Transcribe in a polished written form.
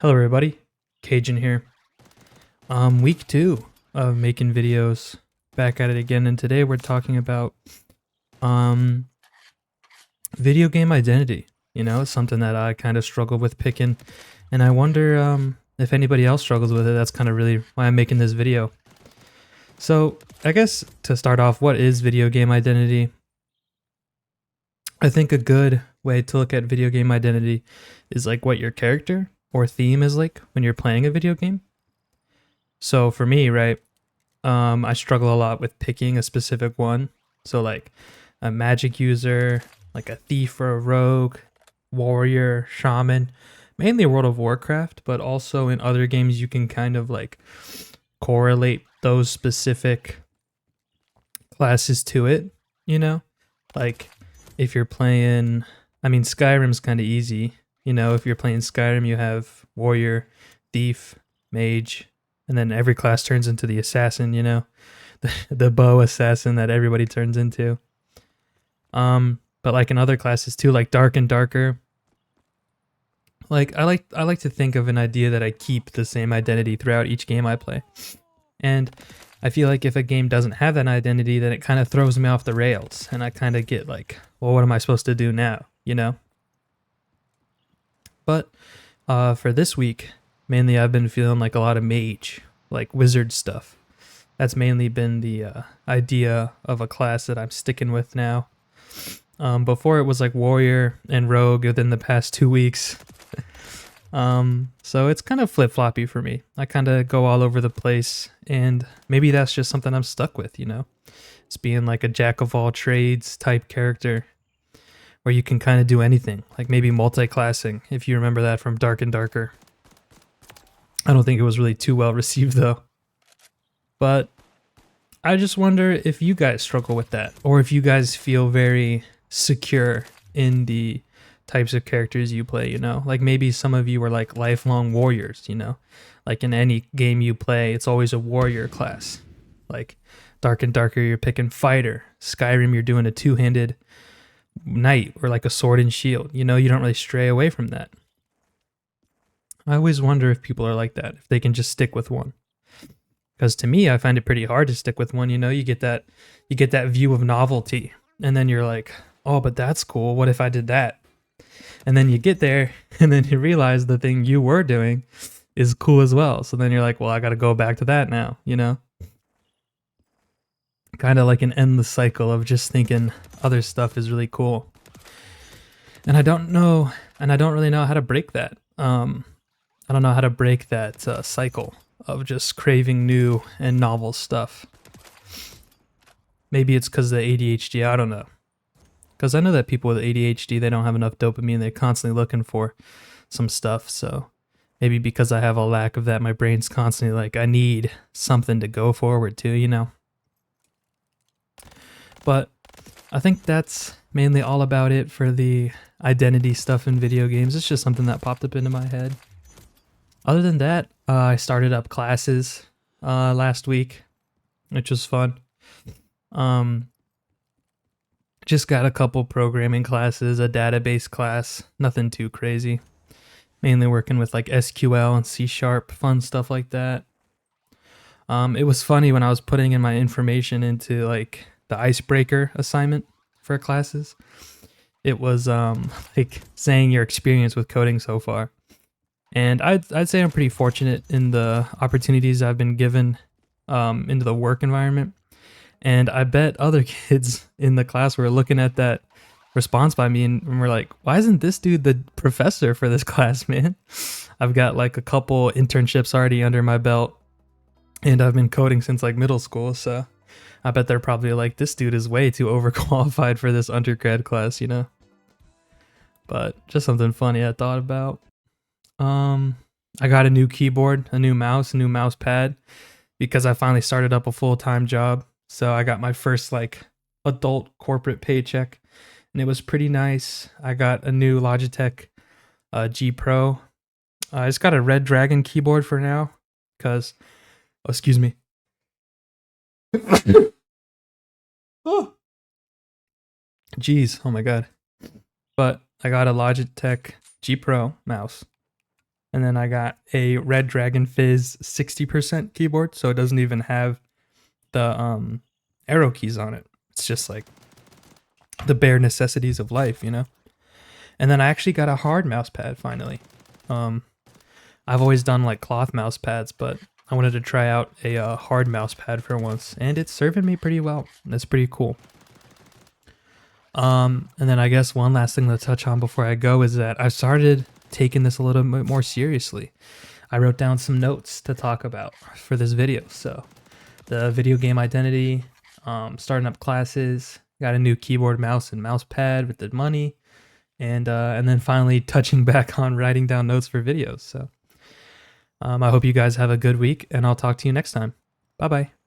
Hello everybody, Cajun here. Week 2 of making videos. Back at it again, and today we're talking about um video game identity. You know, it's something that I kind of struggle with picking, and I wonder if anybody else struggles with it. That's kind of really why I'm making this video. So, I guess to start off, what is video game identity? I think a good way to look at video game identity is like what your character or theme is like when you're playing a video game. So for me, right, I struggle a lot with picking a specific one. So like a magic user, like a thief or a rogue, warrior, shaman, mainly World of Warcraft, but also in other games you can kind of like correlate those specific classes to it, you know? Like if you're playing, I mean Skyrim's kind of easy, you know, if you're playing Skyrim you have warrior, thief, mage, and then every class turns into the assassin, you know, the bow assassin that everybody turns into. But like in other classes too, like dark and darker. Like I like to think of an idea that I keep the same identity throughout each game I play. And I feel like if a game doesn't have that identity, then it kind of throws me off the rails and I kind of get like, well, what am I supposed to do now, you know? But for this week, mainly I've been feeling like a lot of mage, like wizard stuff. That's mainly been the idea of a class that I'm sticking with now. Before it was like warrior and rogue within the past 2 weeks. So it's kind of flip-floppy for me. I kind of go all over the place, and maybe that's just something I'm stuck with, you know? It's being like a jack of all trades type character where you can kind of do anything, like maybe multi-classing, if you remember that from Dark and Darker. I don't think it was really too well received though. But I just wonder if you guys struggle with that, or if you guys feel very secure in the types of characters you play, you know? Like maybe some of you are like lifelong warriors, you know? Like in any game you play, it's always a warrior class. Like Dark and Darker, you're picking fighter. Skyrim, you're doing a two-handed knight or like a sword and shield. You know, you don't really stray away from that. I always wonder if people are like that, if they can just stick with one. Because to me, I find it pretty hard to stick with one. You know, you get that view of novelty, and then you're like, oh, but that's cool. What if I did that? And then you get there, and then you realize the thing you were doing is cool as well. So then you're like, well, I got to go back to that now. You know, kind of like an endless cycle of just thinking other stuff is really cool. And I don't know, and I don't really know how to break that. I don't know how to break that cycle of just craving new and novel stuff. Maybe it's because of the ADHD, I don't know. Because I know that people with ADHD, they don't have enough dopamine, they're constantly looking for some stuff, so maybe because I have a lack of that, my brain's constantly like, I need something to go forward to, you know? But I think that's mainly all about it for the identity stuff in video games. It's just something that popped up into my head. Other than that, I started up classes last week, which was fun. Just got a couple programming classes, a database class, nothing too crazy. Mainly working with like SQL and C#, fun stuff like that. It was funny when I was putting in my information into like the icebreaker assignment for classes. It was like saying your experience with coding so far. And I'd say I'm pretty fortunate in the opportunities I've been given into the work environment. And I bet other kids in the class were looking at that response by me and were like, why isn't this dude the professor for this class, man? I've got like a couple internships already under my belt, and I've been coding since like middle school, so I bet they're probably like, this dude is way too overqualified for this undergrad class, you know? But just something funny I thought about. I got a new keyboard, a new mouse pad, because I finally started up a full-time job. So I got my first like adult corporate paycheck, and it was pretty nice. I got a new Logitech G Pro. I just got a Red Dragon keyboard for now, because, oh, excuse me. Oh, jeez, oh my god. But I got a Logitech G Pro mouse. And then I got a Red Dragon Fizz 60% keyboard, so it doesn't even have the arrow keys on it. It's just like the bare necessities of life, you know? And then I actually got a hard mouse pad finally. I've always done like cloth mouse pads, but I wanted to try out a hard mouse pad for once, and it's serving me pretty well. That's pretty cool. And then I guess one last thing to touch on before I go is that I've started taking this a little bit more seriously. I wrote down some notes to talk about for this video. So the video game identity, starting up classes, got a new keyboard, mouse, and mouse pad with the money, and then finally touching back on writing down notes for videos. So I hope you guys have a good week, and I'll talk to you next time. Bye bye.